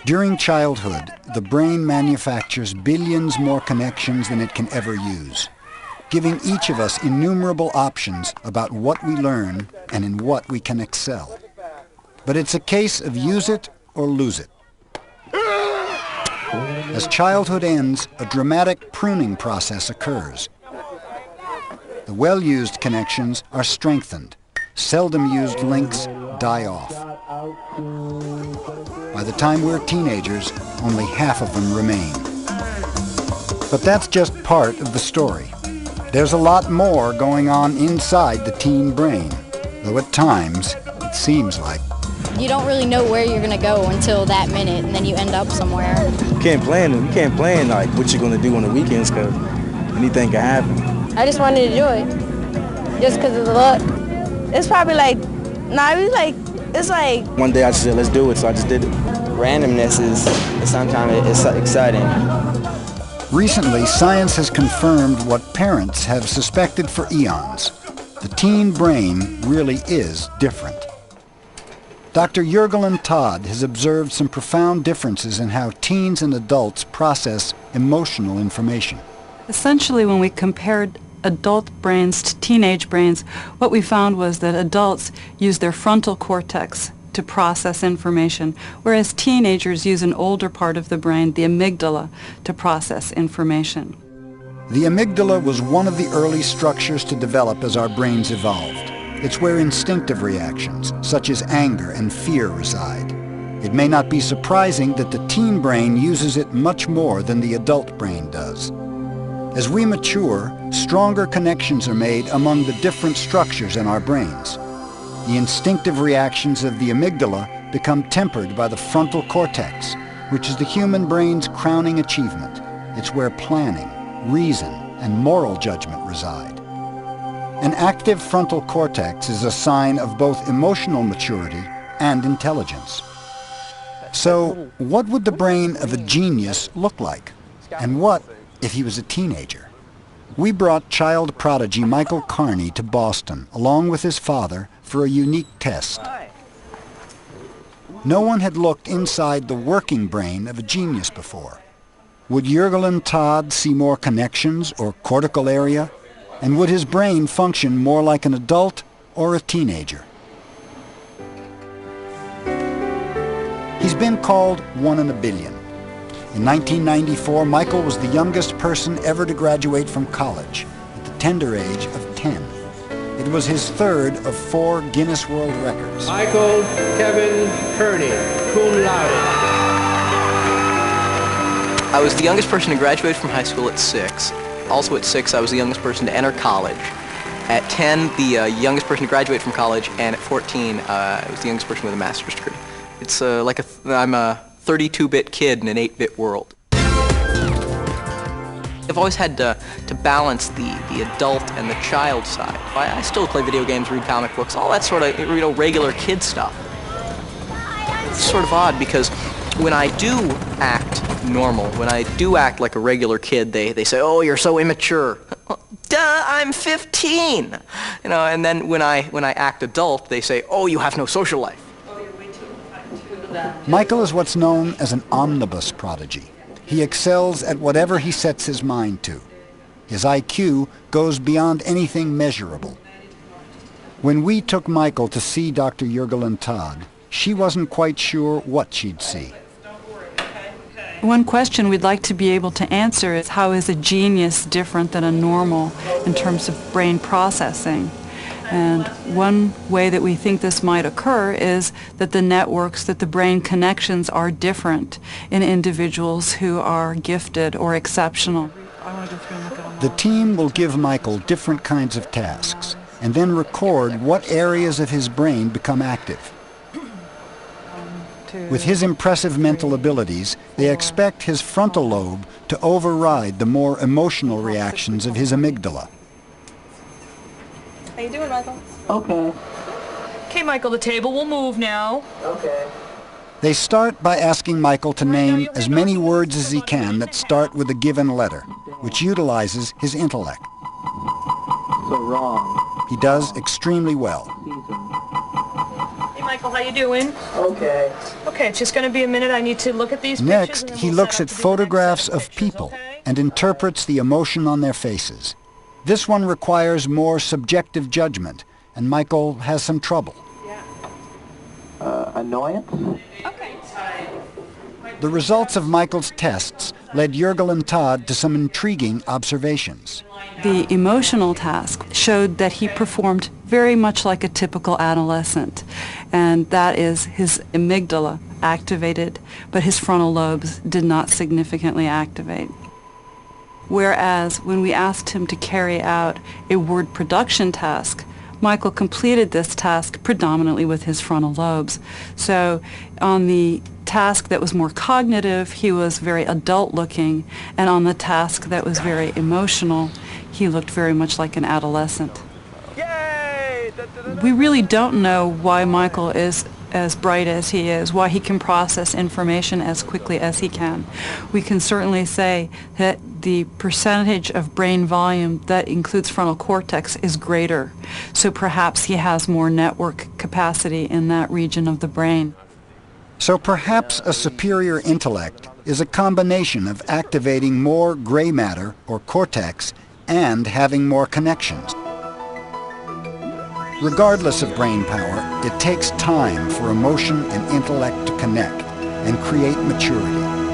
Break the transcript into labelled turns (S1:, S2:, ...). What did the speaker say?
S1: During childhood, the brain manufactures billions more connections than it can ever use, giving each of us innumerable options about what we learn and in what we can excel. But it's a case of use it or lose it. As childhood ends, a dramatic pruning process occurs. The well-used connections are strengthened. Seldom used links die off. By the time we're teenagers, only half of them remain. But that's just part of the story. There's a lot more going on inside the teen brain, though at times it seems like
S2: you don't really know where you're going to go until that minute, and then you end up somewhere.
S3: You can't plan like what you're going to do on the weekends, because anything can happen.
S4: I just wanted to do it, just because of the luck. It's probably like, it's like...
S3: One day I just said, let's do it, so I just did it.
S5: Randomness is sometimes it's exciting.
S1: Recently, science has confirmed what parents have suspected for eons. The teen brain really is different. Dr. Jürgen Todd has observed some profound differences in how teens and adults process emotional information.
S6: Essentially, when we compared adult brains to teenage brains, what we found was that adults use their frontal cortex to process information, whereas teenagers use an older part of the brain, the amygdala, to process information.
S1: The amygdala was one of the early structures to develop as our brains evolved. It's where instinctive reactions, such as anger and fear, reside. It may not be surprising that the teen brain uses it much more than the adult brain does. As we mature, stronger connections are made among the different structures in our brains. The instinctive reactions of the amygdala become tempered by the frontal cortex, which is the human brain's crowning achievement. It's where planning, reason, and moral judgment reside. An active frontal cortex is a sign of both emotional maturity and intelligence. So, what would the brain of a genius look like? And what if he was a teenager? We brought child prodigy Michael Carney to Boston, along with his father, for a unique test. No one had looked inside the working brain of a genius before. Would Jürgen Todd see more connections or cortical area? And would his brain function more like an adult or a teenager? He's been called one in a billion. In 1994, Michael was the youngest person ever to graduate from college, at the tender age of 10. It was his third of 4 Guinness World Records.
S7: Michael Kevin Kearney, cum laude.
S8: I was the youngest person to graduate from high school at 6. Also at 6, I was the youngest person to enter college. At 10, the youngest person to graduate from college, and at 14, I was the youngest person with a master's degree. It's I'm a 32-bit kid in an 8-bit world. I've always had to balance the adult and the child side. I still play video games, read comic books, all that sort of regular kid stuff. It's sort of odd because when I do act normal, when I do act like a regular kid, they say, "Oh, you're so immature." Duh, I'm 15. You know, and then when I act adult, they say, "Oh, you have no social life."
S1: Michael is what's known as an omnibus prodigy. He excels at whatever he sets his mind to. His IQ goes beyond anything measurable. When we took Michael to see Dr. Jürgen Todd, she wasn't quite sure what she'd see.
S6: One question we'd like to be able to answer is, how is a genius different than a normal in terms of brain processing? And one way that we think this might occur is that the networks, that the brain connections are different in individuals who are gifted or exceptional.
S1: The team will give Michael different kinds of tasks and then record what areas of his brain become active. With his impressive mental abilities, they expect his frontal lobe to override the more emotional reactions of his amygdala.
S4: How you doing, Michael?
S9: Okay.
S10: Okay, Michael, the table will move now.
S9: Okay.
S1: They start by asking Michael to name as many words as he can that start with a given letter, which utilizes his intellect.
S9: So wrong.
S1: He does extremely well.
S10: Michael, how you doing?
S7: Okay.
S10: Okay, it's just going to be a minute. I need to look at these pictures.
S1: Next,
S10: and then
S1: he
S10: we'll
S1: looks
S10: set
S1: at
S10: up to do the next
S1: photographs
S10: set of
S1: of
S10: pictures,
S1: people
S10: okay?
S1: and interprets the emotion on their faces. This one requires more subjective judgment, and Michael has some trouble.
S7: Annoyance?
S1: The results of Michael's tests led Jurgel and Todd to some intriguing observations.
S6: The emotional task showed that he performed very much like a typical adolescent, and that is his amygdala activated, but his frontal lobes did not significantly activate. Whereas when we asked him to carry out a word production task, Michael completed this task predominantly with his frontal lobes. So on the task that was more cognitive, he was very adult-looking, and on the task that was very emotional, he looked very much like an adolescent. We really don't know why Michael is as bright as he is, why he can process information as quickly as he can. We can certainly say that the percentage of brain volume that includes frontal cortex is greater, so perhaps he has more network capacity in that region of the brain.
S1: So perhaps a superior intellect is a combination of activating more gray matter, or cortex, and having more connections. Regardless of brain power, it takes time for emotion and intellect to connect and create maturity.